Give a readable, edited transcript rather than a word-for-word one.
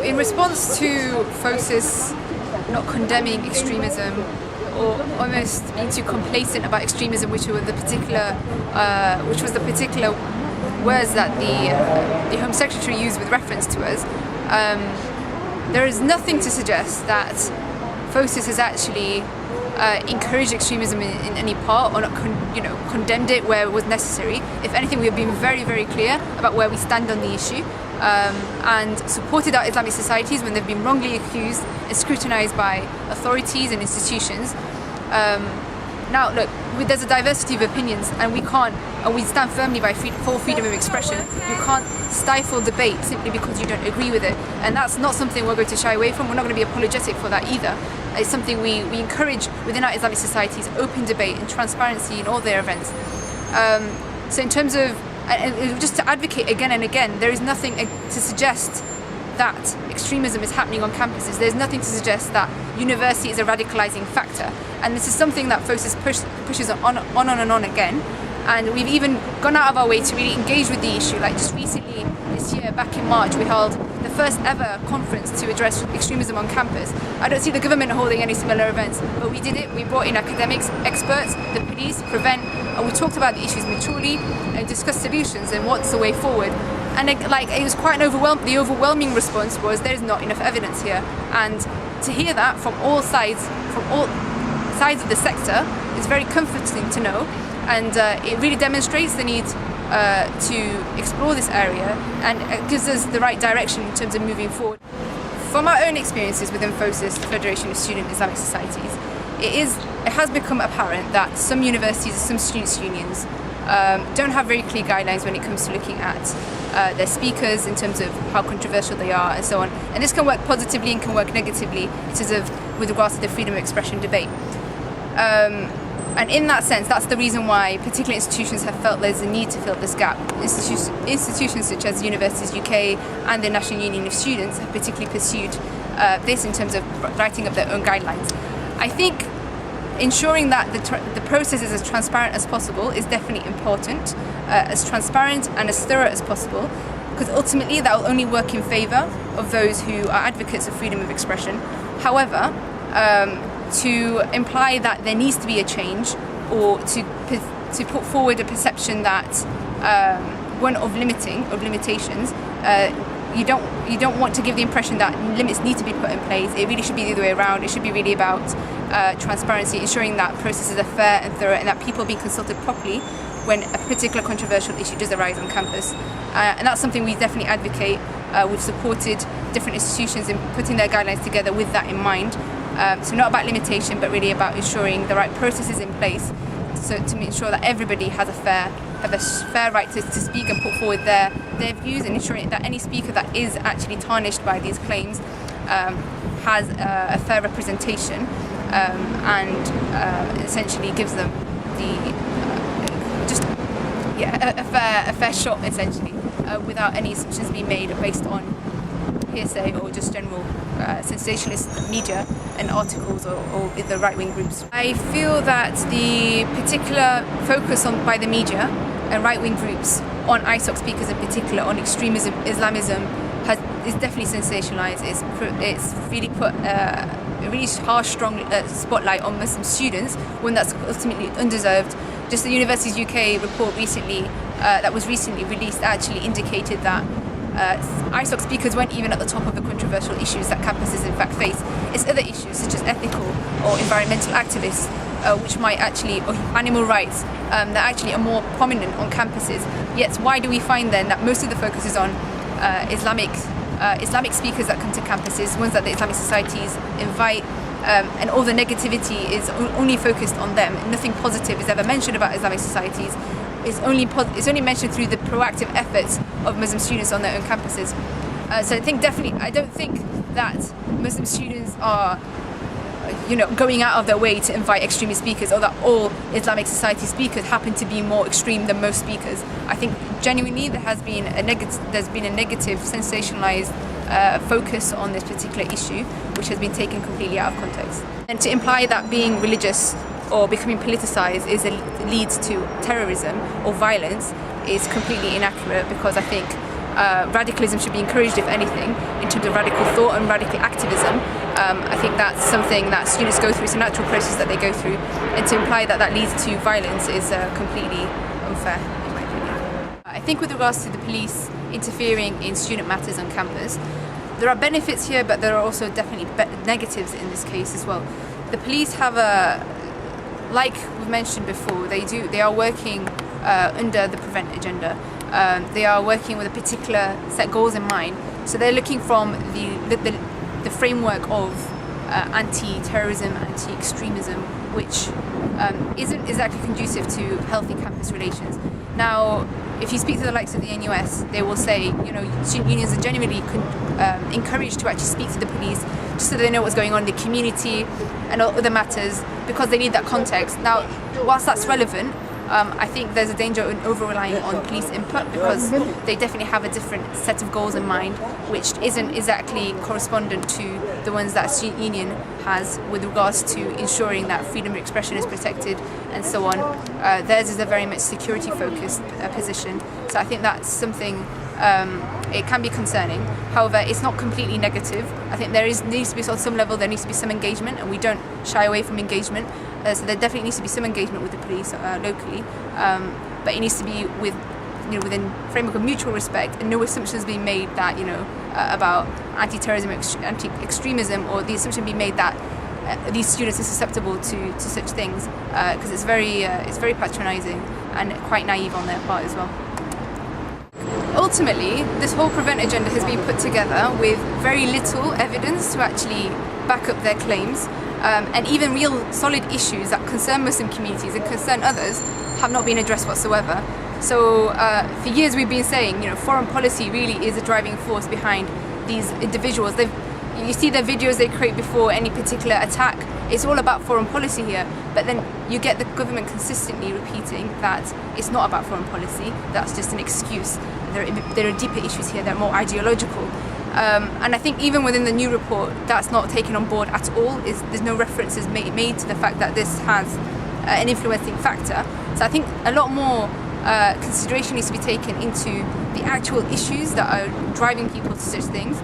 in response to FOSIS not condemning extremism or almost being too complacent about extremism, which was the particular words that the Home Secretary used with reference to us, there is nothing to suggest that FOSIS has actually encouraged extremism in any part or not condemned it where it was necessary. If anything, we have been very, very clear about where we stand on the issue and supported our Islamic societies when they've been wrongly accused and scrutinised by authorities and institutions. Now, look, there's a diversity of opinions, and we stand firmly by full freedom of expression. You can't stifle debate simply because you don't agree with it, and that's not something we're going to shy away from. We're not going to be apologetic for that either. It's something we encourage within our Islamic societies: open debate and transparency in all their events. So in terms of, and just to advocate again and again, there is nothing to suggest that extremism is happening on campuses. There's nothing to suggest that university is a radicalizing factor, and this is something that FOSIS pushes on and on again. And we've even gone out of our way to really engage with the issue. Like just recently this year, back in March, we held the first ever conference to address extremism on campus. I don't see the government holding any similar events, but we did it. We brought in academics, experts, the police, Prevent, and we talked about the issues maturely and discussed solutions and what's the way forward. And it was quite an the overwhelming response was there's not enough evidence here. And to hear that from all sides of the sector is very comforting to know. And it really demonstrates the need to explore this area, and it gives us the right direction in terms of moving forward. From our own experiences within FOSIS, the Federation of Student Islamic Societies, it has become apparent that some universities and some students' unions don't have very clear guidelines when it comes to looking at their speakers in terms of how controversial they are and so on. And this can work positively and can work negatively in terms of with regards to the freedom of expression debate. And in that sense, that's the reason why particular institutions have felt there's a need to fill this gap. Institutions such as Universities UK and the National Union of Students have particularly pursued this in terms of writing up their own guidelines. I think ensuring that the process is as transparent as possible is definitely important, as transparent and as thorough as possible, because ultimately that will only work in favour of those who are advocates of freedom of expression. However, to imply that there needs to be a change, or to put forward a perception that one of limitations, you don't want to give the impression that limits need to be put in place. It really should be the other way around. It should be really about transparency, ensuring that processes are fair and thorough, and that people are being consulted properly when a particular controversial issue does arise on campus. And that's something we definitely advocate. We've supported different institutions in putting their guidelines together with that in mind. So not about limitation, but really about ensuring the right processes in place, so to ensure that everybody has a fair right to speak and put forward their views, and ensuring that any speaker that is actually tarnished by these claims has a fair representation and essentially gives them a fair shot, essentially, without any assumptions being made based on hearsay or just general sensationalist media and articles or the right-wing groups. I feel that the particular focus by the media and right-wing groups on ISOC speakers in particular, on extremism, Islamism, is definitely sensationalised. It's really put a really harsh, strong spotlight on Muslim students, when that's ultimately undeserved. Just the Universities UK report recently, that was recently released, actually indicated that ISOC speakers weren't even at the top of the controversial issues that campuses in fact face. It's other issues such as ethical or environmental activists, which might actually, or animal rights, that actually are more prominent on campuses. Yet why do we find then that most of the focus is on Islamic speakers that come to campuses, ones that the Islamic societies invite, and all the negativity is only focused on them. Nothing positive is ever mentioned about Islamic societies. It's only mentioned through the proactive efforts of Muslim students on their own campuses. So I don't think that Muslim students are going out of their way to invite extremist speakers, or that all Islamic society speakers happen to be more extreme than most speakers. I think genuinely there's been a negative, sensationalized focus on this particular issue, which has been taken completely out of context. And to imply that being religious or becoming politicized leads to terrorism or violence is completely inaccurate, because I think radicalism should be encouraged, if anything, in terms of radical thought and radical activism. I think that's something that students go through. It's a natural process that they go through, and to imply that that leads to violence is completely unfair, in my opinion. I think with regards to the police interfering in student matters on campus, there are benefits here, but there are also definitely negatives in this case as well. The police have like we've mentioned before, they are working under the prevent agenda. They are working with a particular set goals in mind. So they're looking from the framework of anti-terrorism, anti-extremism, which isn't exactly conducive to healthy campus relations. Now, if you speak to the likes of the NUS, they will say, student unions are genuinely encouraged to actually speak to the police just so they know what's going on in the community and other matters, because they need that context. Now, whilst that's relevant, I think there's a danger in over-relying on police input, because they definitely have a different set of goals in mind, which isn't exactly correspondent to the ones that a student union has with regards to ensuring that freedom of expression is protected and so on. Theirs is a very much security-focused position, so I think that's something it can be concerning. However, it's not completely negative. I think needs to be, on some level, there needs to be some engagement, and we don't shy away from engagement. So there definitely needs to be some engagement with the police locally, but it needs to be within framework of mutual respect, and no assumptions being made that about anti-terrorism, anti-extremism, or the assumption being made that these students are susceptible to such things, because it's very patronising and quite naive on their part as well. Ultimately, this whole prevent agenda has been put together with very little evidence to actually back up their claims, and even real solid issues that concern Muslim communities and concern others have not been addressed whatsoever. So for years we've been saying, foreign policy really is a driving force behind these individuals. You see their videos they create before any particular attack. It's all about foreign policy here, but then you get the government consistently repeating that it's not about foreign policy, that's just an excuse. There are deeper issues here that are more ideological. And I think even within the new report, that's not taken on board at all. There's no references made to the fact that this has an influencing factor. So I think a lot more consideration needs to be taken into the actual issues that are driving people to such things.